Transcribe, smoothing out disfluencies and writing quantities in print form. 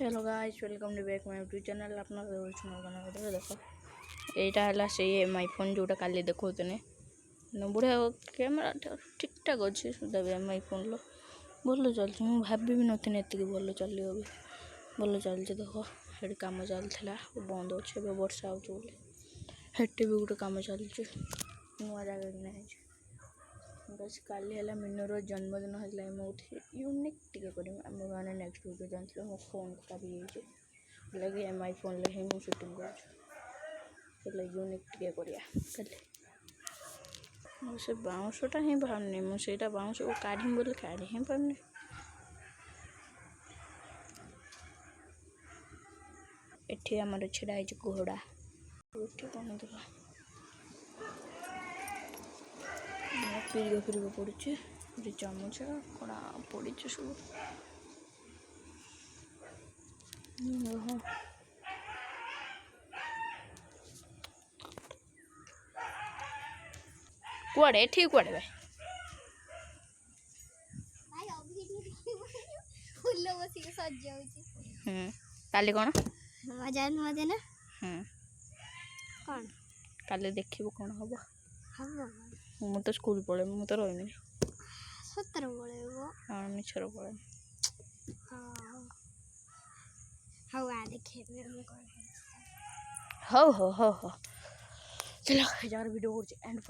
hello guys welcome to back my YouTube channel अपना देख यहाँ से एमआई फोन जोटा काली देखने बढ़िया कैमेरा ठीक ठाक अच्छे सुधा भी एमआई फोन लो भल चलती मुझे भाभी भी नी एति भल चलो भी भल चलती देख ये कम चलता बंद अच्छे वर्षा होटी भी गोटे कम चलती नुआ जगह कि नहीं बस काली है मीनूर जन्मदिन है मुझे यूनिक टे कर नेक्स्ट वीडियो जानते मो फोन खराब लगे एमआई फोन लगे मुझे शूटिंग कर यूनिक टे कर से बाउंसटा ही पारनी मुझे बाउंस को काढ़ी बोले काढ़ी ही पारनी एठी आमर छेड़ा घोड़ा कौन देख फिर पड़ी चामच कड़ा पड़ी सब कुआड़े ठीक कुआड़े भाई काली कौन जन्मदिन कौन काली देखिबो कौन हम मु तो स्कूल पड़े मु तो रही सतर पड़ेबो हाँ मिछर पड़े हाँ आ देखे हो चलो यार वीडियो एंड